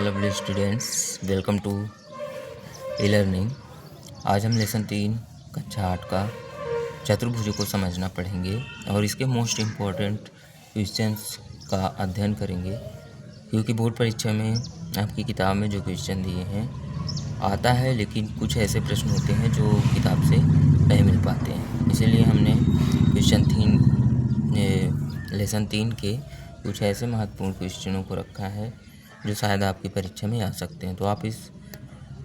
Lovely students, welcome to e learning. आज हम lesson 3 कक्षा 8 का चतुर्भुज को समझना पढ़ेंगे और इसके मोस्ट इम्पोर्टेंट क्वेश्चंस का अध्ययन करेंगे, क्योंकि बोर्ड परीक्षा में आपकी किताब में जो क्वेश्चन दिए हैं आता है, लेकिन कुछ ऐसे प्रश्न होते हैं जो किताब से नहीं मिल पाते हैं। इसीलिए हमने लेसन 3 के कुछ ऐसे महत्वपूर्ण क्वेश्चनों को रखा है जो शायद आपकी परीक्षा में आ सकते हैं। तो आप इस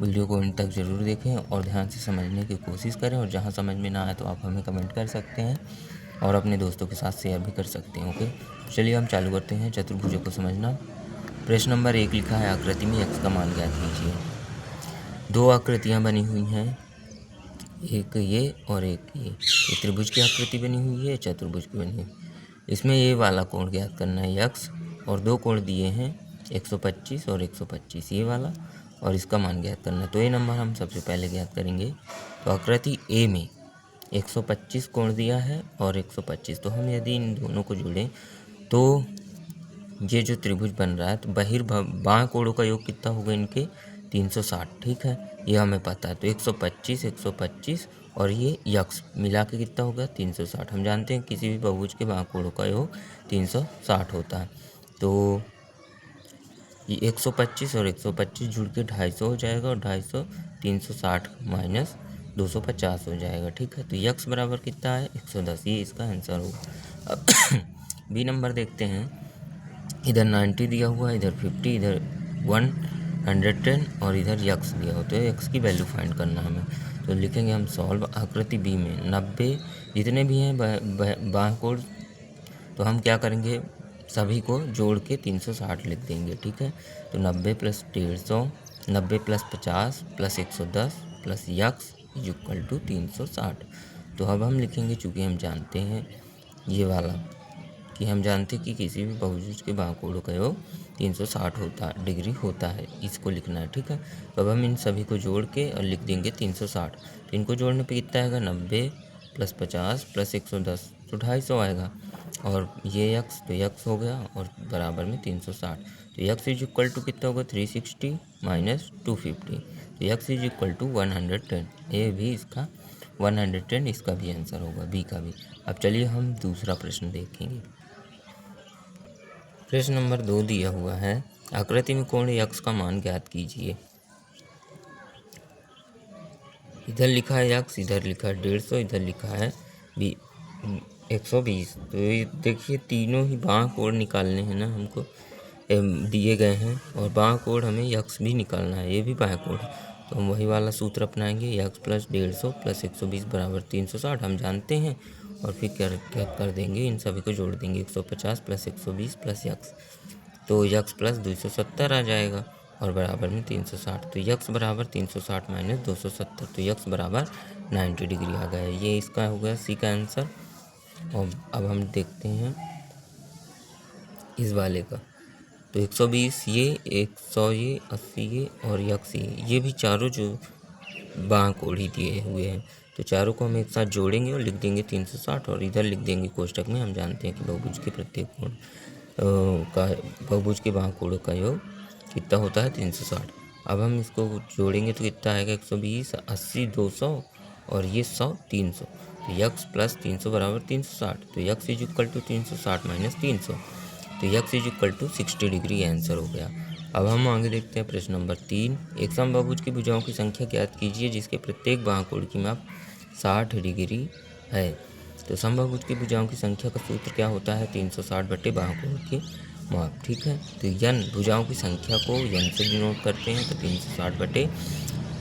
वीडियो को अंत तक ज़रूर देखें और ध्यान से समझने की कोशिश करें, और जहां समझ में ना आए तो आप हमें कमेंट कर सकते हैं और अपने दोस्तों के साथ शेयर भी कर सकते हैं। ओके, चलिए हम चालू करते हैं चतुर्भुज को समझना। प्रश्न नंबर 1 लिखा है, आकृति में x का मान ज्ञात कीजिए। 2 आकृतियाँ बनी हुई हैं, एक ये और एक ये। त्रिभुज की आकृति बनी हुई है, चतुर्भुज की बनी हुई। इसमें ये वाला कोण ज्ञात करना है x, और 2 कोण दिए हैं 125 और 125, ये वाला, और इसका मान ज्ञात करना है। तो ये नंबर हम सबसे पहले ज्ञात करेंगे। तो आकृति ए में 125 कोण दिया है और 125, तो हम यदि इन दोनों को जोड़ें तो ये जो त्रिभुज बन रहा है, तो बाएं कोणों का योग कितना होगा इनके 360। ठीक है, ये हमें पता है। तो 125 125 और ये यक्स मिला के कितना होगा 360। हम जानते हैं किसी भी बहुभुज के बाएं कोणों का योग 360 होता है। तो ये 125 और 125 जुड़ के 250 हो जाएगा, और 250 360 माइनस 250 हो जाएगा। ठीक है, तो यक्स बराबर कितना है 110, ये इसका आंसर होगा। अब बी नंबर देखते हैं। इधर 90 दिया हुआ है, इधर 50, इधर 110 और इधर यक्स दिया हुआ। तो यक्स की वैल्यू फाइंड करना हमें। तो लिखेंगे हम सॉल्व। आकृति बी में 90 जितने भी हैं बाएं कोण, तो हम क्या करेंगे, सभी को जोड़ के 360 लिख देंगे। ठीक है, तो 90 plus 150, 90 plus 50 plus 110 plus x is equal to 360। तो अब हम लिखेंगे, चूँकि हम जानते हैं ये वाला कि हम जानते हैं कि किसी भी बहुभुज के बाएं कोणों का योग 360 डिग्री होता है, इसको लिखना है। ठीक है, तो अब हम इन सभी को जोड़ के और लिख देंगे 360। तो इनको जोड़ने पे कितना आएगा, 90 प्लस 50 प्लस 110, तो 250 आएगा। और ये यक्स, तो यक्स हो गया और बराबर में 360। तो यक्स इज इक्वल टू कितना होगा 360 माइनस 250, तो यक्स इज इक्वल टू 110। ये भी इसका 110, इसका भी आंसर होगा, बी का भी। अब चलिए हम दूसरा प्रश्न देखेंगे। प्रश्न नंबर 2 दिया हुआ है, आकृति में कोण यक्स का मान ज्ञात कीजिए। इधर लिखा है यक्स, इधर लिखा है 150, इधर लिखा है 120। तो ये देखिए, तीनों ही बाएं कोण निकालने हैं ना हमको, दिए गए हैं, और बाएं कोण हमें यक्स भी निकालना है, ये भी बाएं कोण है। तो हम वही वाला सूत्र अपनाएंगे, यक्स प्लस 150 प्लस 120 बराबर 360 हम जानते हैं। और फिर क्या कर देंगे, इन सभी को जोड़ देंगे, 150 प्लस 120 प्लस यक्स, तो यक्स प्लस 270 आ जाएगा और बराबर में 360। तो यक्स बराबर 360 माइनस 270, तो यक्स बराबर 90 डिग्री आ गया। ये इसका हो गया सी का आंसर। और अब हम देखते हैं इस वाले का। तो 120 ये, 100 ये, 80 ये और यक्स ये भी चारों जो बाएं कोण ही दिए हुए हैं, तो चारों को हम एक साथ जोड़ेंगे और लिख देंगे 360, और इधर लिख देंगे कोष्टक में। हम जानते हैं कि बहुभुज के प्रत्येक कोण का बहुभुज के बाएं कोणों का योग कितना होता है 360। अब हम इसको जोड़ेंगे तो कितना आएगा, 120, 80, 200 और ये 100, 300। तो यक्स प्लस 300 बराबर 360। तो x is equal to 360 minus 300, तो x is equal to 60 degree answer हो गया। अब हम आगे देखते हैं प्रश्न नंबर 3। एक समबाहुभुज की भुजाओं की संख्या ज्ञात कीजिए जिसके प्रत्येक बाएं कोण की माप 60 डिग्री है। तो समबाहुभुज की भुजाओं की संख्या का सूत्र क्या होता है, 360 बटे बाएं कोण की माप। ठीक है, तो यन भुजाओं की संख्या को यन से डिनोट करते हैं। तो 360 बटे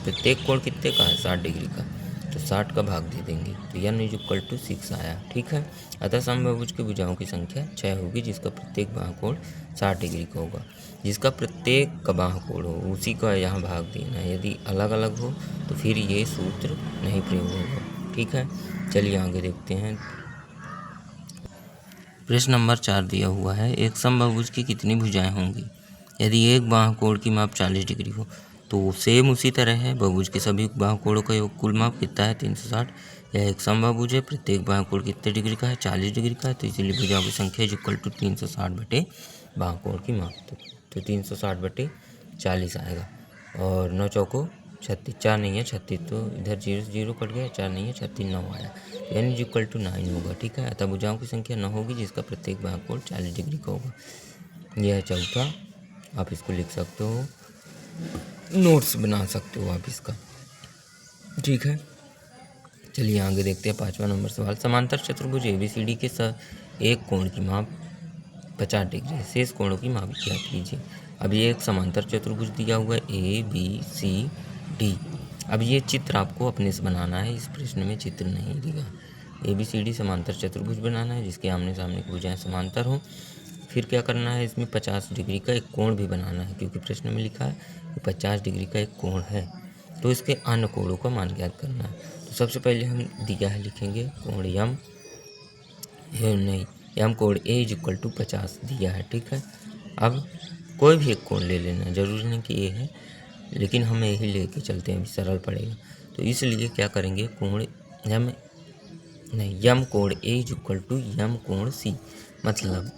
प्रत्येक कोण कितने का है, 60 डिग्री का, तो 60 का भाग दे देंगे, तो यन इज इक्वल टू 6 आया। ठीक है, अतः समबाहुभुज की भुजाओं की संख्या 6 होगी जिसका प्रत्येक बाएं कोण 60 डिग्री का होगा। जिसका प्रत्येक का बाएं कोण हो उसी का यहाँ भाग देना है, यदि अलग अलग हो तो फिर ये सूत्र नहीं प्रयोग होगा। ठीक है, चलिए आगे देखते हैं। प्रश्न नंबर 4 दिया हुआ है, एक समबाहुभुज की कितनी भुजाएं होंगी। यदि एक बाएं कोण की माप 40 डिग्री हो, तो सेम उसी तरह है, बहुभुज के सभी बाएं कोणों का योग कुल माप कितना है 360। यह एक समबाहुभुज है, प्रत्येक बाएं कोण कितने डिग्री का है, 40 डिग्री का है, तो इसीलिए भुजाओं की संख्या इज इक्वल टू 360 बटे बाएं कोण की माप। तो 360 बटे 40 आएगा। और 9 चौको 36, 4 नहीं है 36, तो इधर 0 0 कट गया, 4 नहीं है 36, 9 आया, तो n इक्वल टू 9 होगा। ठीक है, अतः भुजाओं की संख्या 9 होगी जिसका प्रत्येक भागफल 40 डिग्री का होगा। यह है चौथा, आप इसको लिख सकते हो, नोट्स बना सकते हो आप इसका। ठीक है, चलिए आगे देखते हैं 5वां नंबर सवाल। समांतर चतुर्भुज ABCD के एक कोण की माप 50 डिग्री है, शेष कोणों की माप ज्ञात कीजिए। अब ये एक समांतर चतुर्भुज दिया हुआ है ABCD। अब ये चित्र आपको अपने से बनाना है, इस प्रश्न में चित्र नहीं दिया। ABCD समांतर चतुर्भुज बनाना है जिसके आमने सामने की भुजाएं समांतर हों। फिर क्या करना है, इसमें 50 डिग्री का एक कोण भी बनाना है, क्योंकि प्रश्न में लिखा है कि 50 डिग्री का एक कोण है, तो इसके अन्य कोणों का मान ज्ञात करना है। तो सबसे पहले हम दिया है, लिखेंगे कोण यम कोण A इक्वल टू 50 दिया है। ठीक है, अब कोई भी एक कोण ले लेना, जरूरी नहीं कि A है, लेकिन हम यही लेके चलते हैं, सरल पड़ेगा। तो इसलिए क्या करेंगे, यम कोण A इक्वल टू यम कोण C, मतलब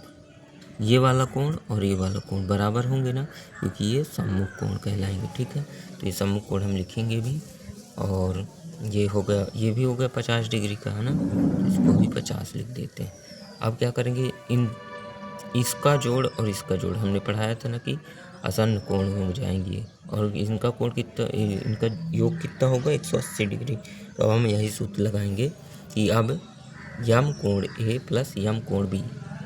ये वाला कोण और ये वाला कोण बराबर होंगे ना, क्योंकि ये सम्मुख कोण कहलाएंगे। ठीक है, तो ये सम्मुख कोण हम लिखेंगे भी, और ये हो गया, ये भी हो गया 50 डिग्री का, है ना, इसको भी 50 लिख देते हैं। अब क्या करेंगे, इसका जोड़ और इसका जोड़ हमने पढ़ाया था ना कि आसन्न कोण हो जाएंगे, और इनका कोण कितना, इनका योग कितना होगा, 180 डिग्री। तो अब हम यही सूत्र लगाएंगे कि अब यम कोण A प्लस यम कोण B,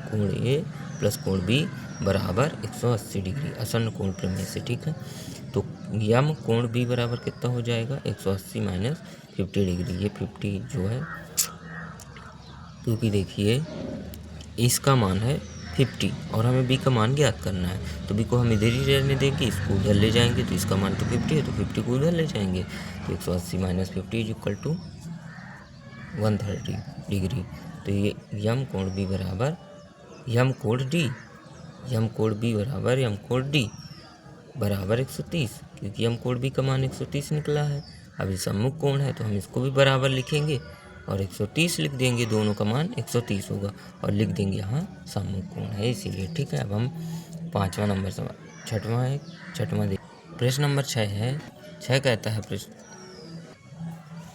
कोण A प्लस कोण B बराबर 180 डिग्री, आसन्न कोण प्रमेय से। ठीक है, तो यम कोण B बराबर कितना हो जाएगा, 180 माइनस 50 डिग्री। ये 50 जो है, क्योंकि देखिए इसका मान है 50 और हमें B का मान ज्ञात करना है, तो B को हम इधर ही रहने देंगे, इसको उधर ले जाएंगे, तो इसका मान तो 50 है, तो 50 को उधर ले जाएंगे, तो 180 माइनस 50 इक्वल टू 130 डिग्री। तो ये यम कोण B बराबर यम कोण D, यम कोण B बराबर यम कोण D बराबर 130, क्योंकि यम कोण B का मान 130 निकला है। अब ये सम्मुख कोण है, तो हम इसको भी बराबर लिखेंगे और 130 लिख देंगे, दोनों का मान 130 होगा, और लिख देंगे यहाँ सम्मुख कोण है इसीलिए। ठीक है, अब हम 5वां नंबर सवाल, छठवां देख, प्रश्न नंबर 6 है। 6 कहता है,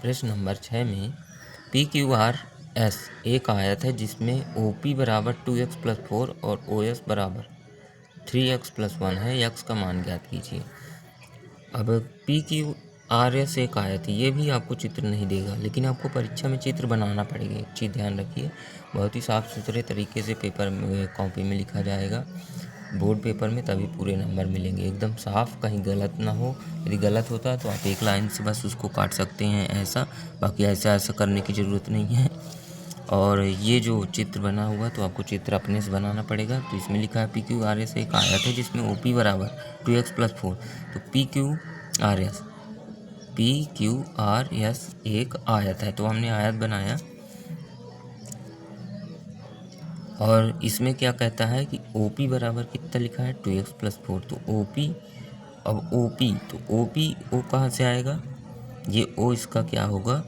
प्रश्न नंबर 6 में PQRS एक आयत है जिसमें OP बराबर 2x प्लस 4 और OS बराबर 3x प्लस 1 है, x का मान ज्ञात कीजिए। अब PQRS एक आयत है, ये भी आपको चित्र नहीं देगा, लेकिन आपको परीक्षा में चित्र बनाना पड़ेगा। एक चीज़ ध्यान रखिए, बहुत ही साफ़ सुथरे तरीके से पेपर में, कॉपी में लिखा जाएगा, बोर्ड पेपर में, तभी पूरे नंबर मिलेंगे, एकदम साफ, कहीं गलत ना हो। यदि गलत होता है तो आप एक लाइन से बस उसको काट सकते हैं ऐसा, बाकी ऐसा करने की ज़रूरत नहीं है। और ये जो चित्र बना हुआ, तो आपको चित्र अपने से बनाना पड़ेगा। तो इसमें लिखा है PQRS एक आयत है जिसमें OP बराबर 2x प्लस 4, तो PQRS एक आयत है, तो हमने आयत बनाया, और इसमें क्या कहता है कि OP बराबर कितना लिखा है, 2x प्लस 4, तो OP, अब OP, तो OP O कहाँ से आएगा, ये O इसका क्या होगा,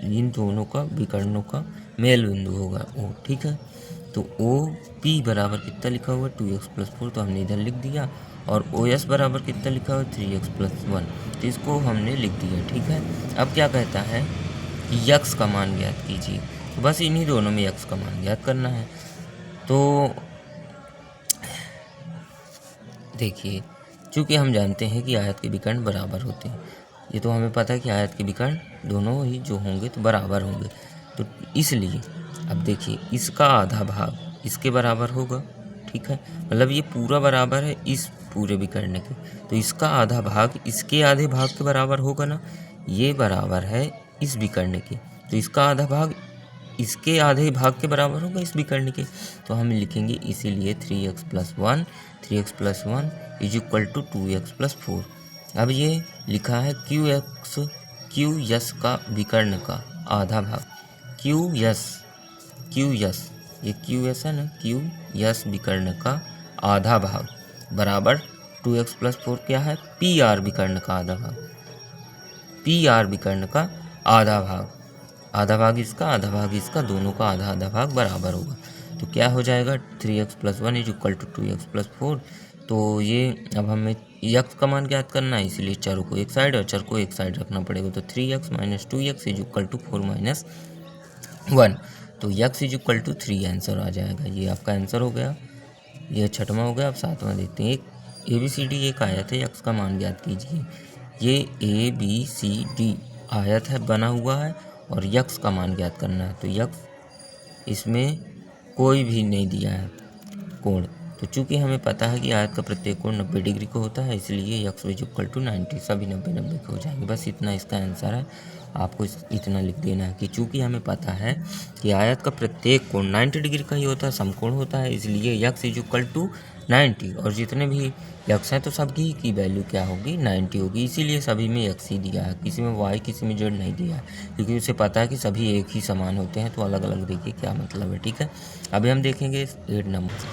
इन दोनों का विकर्णों का मेल बिंदु होगा O। ठीक है, तो OP बराबर कितना लिखा हुआ, 2x प्लस 4, तो हमने इधर लिख दिया, और OS बराबर कितना लिखा हुआ, 3x प्लस 1, तो इसको हमने लिख दिया। ठीक है, अब क्या कहता है कि x का मान ज्ञात कीजिए, तो बस इन्हीं दोनों में x का मान ज्ञात करना है। तो देखिए, चूँकि हम जानते हैं कि आयत के विकर्ण बराबर होते हैं, ये तो हमें पता है कि आयत के विकर्ण दोनों ही जो होंगे तो बराबर होंगे, तो इसलिए अब देखिए इसका आधा भाग इसके बराबर होगा। ठीक है, मतलब ये पूरा बराबर है इस पूरे विकर्ण के, तो इसका आधा भाग इसके आधे भाग के बराबर होगा ना, ये बराबर है इस विकर्ण के, तो इसका आधा भाग इसके आधे भाग के बराबर होगा इस विकर्ण के, तो हम लिखेंगे इसीलिए 3x plus 1 is equal to 2x plus 4। अब ये लिखा है QS का विकर्ण का आधा भाग, QS ये QS है ना, QS विकर्ण का आधा भाग बराबर 2x प्लस 4 क्या है, PR विकर्ण का आधा भाग, PR विकर्ण का आधा भाग इसका, आधा भाग इसका, दोनों का आधा आधा भाग बराबर होगा, तो क्या हो जाएगा 3x plus 1 is equal to 2x plus 4, तो ये अब हमें यक्स का मान ज्ञात करना है, इसलिए चर को एक साइड और चर को एक साइड रखना पड़ेगा। तो 3x minus 2x is equal to 4 minus 1। तो x is equal to 3 answer आ जाएगा। ये आपका आंसर हो गया, यह छठवां हो गया। अब सातवां देखते हैं। एक ABCD एक आयत है, x का मान ज्ञात कीजिए। ये ABCD आयत है, बना हुआ है और यक्स का मान ज्ञात करना है। तो यक्स इसमें कोई भी नहीं दिया है कोण। तो चूंकि हमें पता है कि आयत का प्रत्येक कोण 90 डिग्री का होता है, इसलिए यक्स इज इक्वल टू 90, सभी 90 के हो जाएंगे। बस इतना इसका आंसर है। आपको इतना लिख देना है कि चूंकि हमें पता है कि आयत का प्रत्येक कोण 90 डिग्री का ही होता है, समकोण होता है, इसलिए यक्स इज इक्वल टू 90। और जितने भी यक्स हैं तो सबकी की वैल्यू क्या होगी, 90 होगी। इसीलिए सभी में यक्स ही दिया है, किसी में वाई किसी में जेड नहीं दिया है, क्योंकि उसे पता है कि सभी एक ही समान होते हैं। तो अलग अलग देखिए क्या मतलब है, ठीक है। अभी हम देखेंगे 8 नंबर।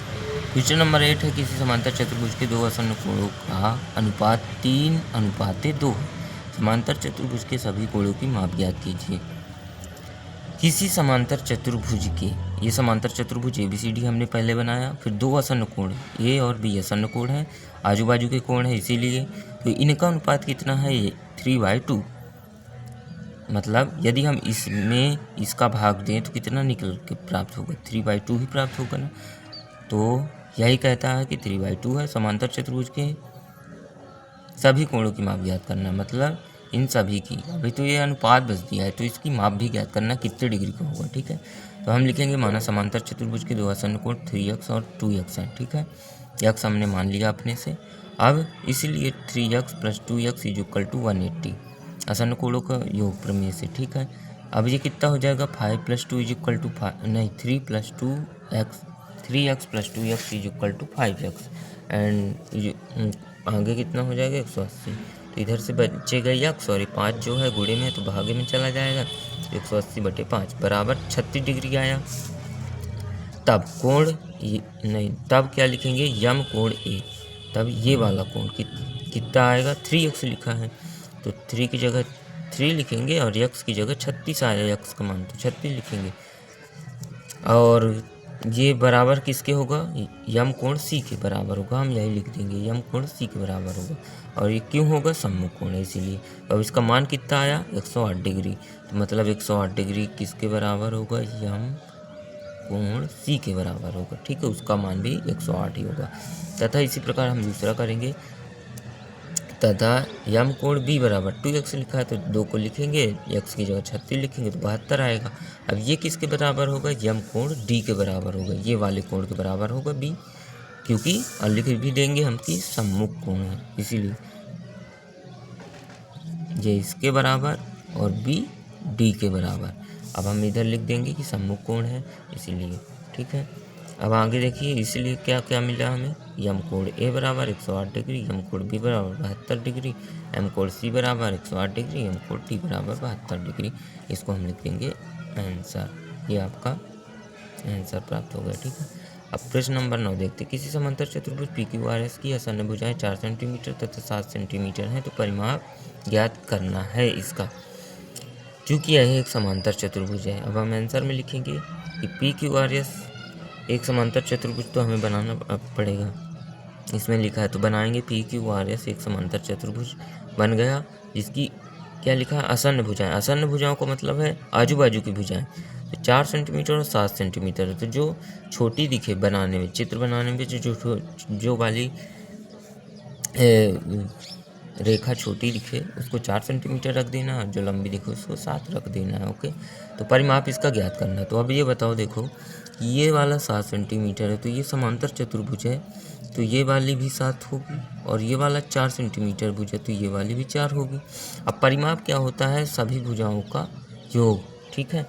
क्वेश्चन नंबर 8 है, किसी समांतर चतुर्भुज के दो आसन्न कोणों का अनुपात 3:2 है। समांतर चतुर्भुज के सभी कोणों की माप ज्ञात कीजिए। किसी समांतर चतुर्भुज के, ये समांतर चतुर्भुज ABCD हमने पहले बनाया, फिर दो आसन्न कोण A और B आसन्न कोण है, आजू बाजू के कोण है, इसीलिए तो इनका अनुपात कितना है, ये 3/2। मतलब यदि हम इसमें इसका भाग दें तो कितना निकल के प्राप्त होगा, 3/2 ही प्राप्त होगा ना। तो यही कहता है कि 3/2 है। समांतर चतुर्भुज के सभी कोणों की माप ज्ञात करना, मतलब इन सभी की। अभी तो ये अनुपात बच दिया है, तो इसकी माप भी ज्ञात करना कितने डिग्री का होगा, ठीक है। तो हम लिखेंगे, माना समांतर चतुर्भुज के दो आसन्न कोण 3x और 2x हैं, ठीक है। x हमने मान लिया अपने से। अब इसलिए 3x + 2x is equal to 180 आसन्न कोणों का योग प्रमेय से, ठीक है। अब ये कितना हो जाएगा, 5 + 2 is equal to 3 + 2x 3x + 2x is equal to 5x and आगे कितना हो जाएगा, 180। तो इधर से बचेगा x और ये 5 जो है गुणे में तो भागे में चला जाएगा। 180/5 बराबर 36 डिग्री आया। तब कोण नहीं, तब क्या लिखेंगे, यम कोण A। तब ये वाला कोण कितना आएगा, 3x लिखा है तो 3 की जगह 3 लिखेंगे और x की जगह 36 आया, x का मान तो 36 लिखेंगे। और ये बराबर किसके होगा, यम कोण C के बराबर होगा। हम यही लिख देंगे, यम कोण C के बराबर होगा। और ये क्यों होगा, सम्मुख कोण है इसीलिए। अब इसका मान कितना आया, 108 डिग्री। तो मतलब 108 डिग्री किसके बराबर होगा, यम कोण C के बराबर होगा, ठीक है। उसका मान भी 108 ही होगा। तथा इसी प्रकार हम दूसरा करेंगे। तथा यम कोण B बराबर 2x लिखा है तो 2 को लिखेंगे, x की जगह 36 लिखेंगे तो 72 आएगा। अब ये किसके बराबर होगा, यम कोण D के बराबर होगा, ये वाले कोण के बराबर होगा B, क्योंकि और लिख भी देंगे हम कि सम्मुख कोण है, इसीलिए ये इसके बराबर और B D के बराबर। अब हम इधर लिख देंगे कि सम्मुख कोण है, इसीलिए, ठीक है। अब आगे देखिए, इसलिए क्या क्या मिला हमें, यम कोण A बराबर 108 डिग्री, यम कोण B बराबर 72 डिग्री, एम कोण C बराबर 108 डिग्री, एम कोण D बराबर 72 डिग्री। इसको हम लिख देंगे आंसर। ये आपका आंसर प्राप्त हो गया, ठीक है। अब प्रश्न नंबर 9 देखते। किसी समांतर चतुर्भुज PQRS की आसन्न भुजाएं 4 सेंटीमीटर तथा 7 सेंटीमीटर हैं, तो परिमाप ज्ञात करना है इसका। चूँकि यह एक समांतर चतुर्भुज है, अब हम आंसर में लिखेंगे कि PQRS एक समांतर चतुर्भुज तो हमें बनाना पड़ेगा, इसमें लिखा है तो बनाएंगे। PQRS एक समांतर चतुर्भुज बन गया, जिसकी क्या लिखा है, आसन्न भुजाएं। आसन्न भुजाओं का मतलब है आजू बाजू की भुजाएं। तो 4 सेंटीमीटर और 7 सेंटीमीटर है। तो जो छोटी दिखे बनाने में, चित्र बनाने में जो वाली रेखा छोटी दिखे उसको 4 सेंटीमीटर रख देना, जो लंबी दिखे उसको 7 रख देना है, ओके। तो परिमाप इसका ज्ञात करना है। तो अब ये बताओ, देखो ये वाला 7 सेंटीमीटर है तो ये समांतर चतुर्भुज है, तो ये वाली भी 7 होगी, और ये वाला 4 सेंटीमीटर भुज है तो ये वाली भी 4 होगी। अब परिमाप क्या होता है, सभी भुजाओं का योग, ठीक है।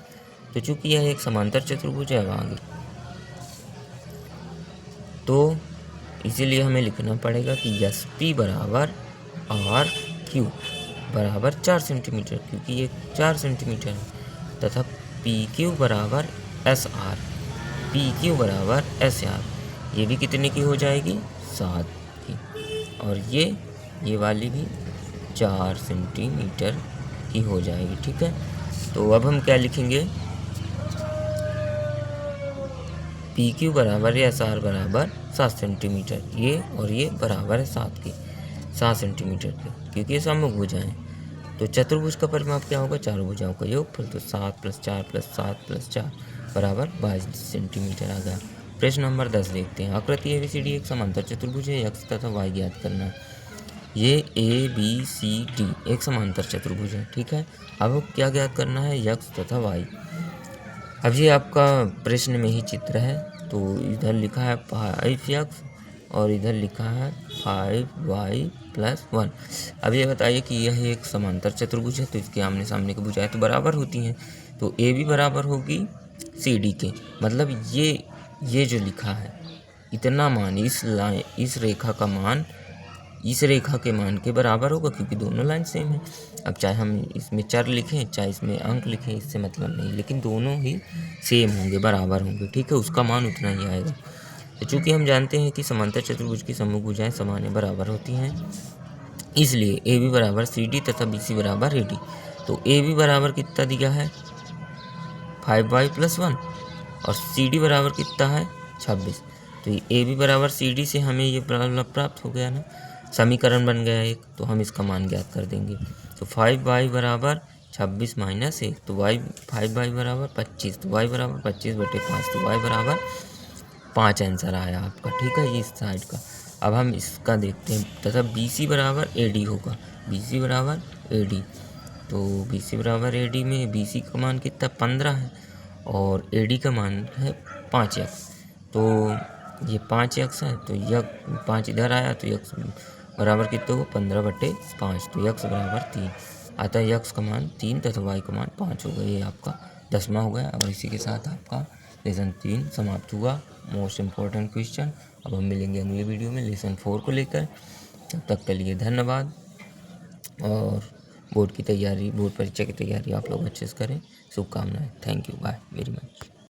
तो चूंकि यह एक समांतर चतुर्भुज है, अब आगे तो इसीलिए हमें लिखना पड़ेगा कि SP बराबर RQ बराबर 4 सेंटीमीटर, क्योंकि ये 4 सेंटीमीटर है, तथा PQ बराबर SR, PQ बराबर SR, ये भी कितने की हो जाएगी, 7 की, और ये वाली भी 4 सेंटीमीटर की हो जाएगी, ठीक है। तो अब हम क्या लिखेंगे, पी क्यू बराबर या SR बराबर 7 सेंटीमीटर, ये और ये बराबर है 7 सेंटीमीटर के, क्योंकि ये समभुज हैं। तो चतुर्भुज का परिमाप क्या होगा? चारों भुजाओं का योगफल। तो 7 + 4 + 7 + 4 बराबर 22 सेंटीमीटर आ गया। प्रश्न नंबर 10 देखते हैं। आकृति ABCD एक समांतर चतुर्भुज है, x तथा y ज्ञात करना। ये ABCD एक समांतर चतुर्भुज है, ठीक है। अब क्या ज्ञात करना है? x तथा y। अब ये आपका प्रश्न में ही चित्र है, तो इधर लिखा है 5x और इधर लिखा है 5y + 1। अब ये बताइए कि यह एक समांतर चतुर्भुज है, तो इसके आमने सामने की भुजाएं तो बराबर होती हैं, तो ए भी बराबर होगी CD के। मतलब ये जो लिखा है इतना मान, इस रेखा का मान इस रेखा के मान के बराबर होगा, क्योंकि दोनों लाइन सेम है। अब चाहे हम इसमें चर लिखें चाहे इसमें अंक लिखें, इससे मतलब नहीं, लेकिन दोनों ही सेम होंगे, बराबर होंगे, ठीक है। उसका मान उतना ही आएगा। तो चूँकि हम जानते हैं कि समांतर चतुर्भुज की सम्मुख भुजाएं समान या बराबर होती हैं, इसलिए ए बी बराबर CD तथा BC बराबर AD। तो ए बी बराबर कितना दिया है? 5y + 1 और CD बराबर कितना है? 26। तो ये ए बी बराबर CD से हमें ये प्राप्त हो गया ना, समीकरण बन गया एक। तो हम इसका मान ज्ञात कर देंगे। तो 5y बराबर 26 - 1, तो 5y बराबर 25, तो y बराबर 25/5, तो y बराबर 5 आंसर आया आपका, ठीक है, ये इस साइड का। अब हम इसका देखते हैं। तथा BC बराबर AD होगा, BC बराबर AD। तो BC बराबर AD में BC का मान कितना? 15 है और AD का मान है 5x। तो ये 5x है, तो यह 5 इधर आया, तो x बराबर कितना होगा? 15/5, तो x बराबर 3 आता है। x का मान 3 तथा y का मान 5 होगा। ये आपका 10वां हो गया। और इसी के साथ आपका लेसन 3 समाप्त हुआ, मोस्ट इम्पोर्टेंट क्वेश्चन। अब हम मिलेंगे अगले वीडियो में लेसन 4 को लेकर। तब तक के लिए धन्यवाद। और बोर्ड परीक्षा की तैयारी आप लोग अच्छे से करें। शुभकामनाएं। Thank you, bye very much.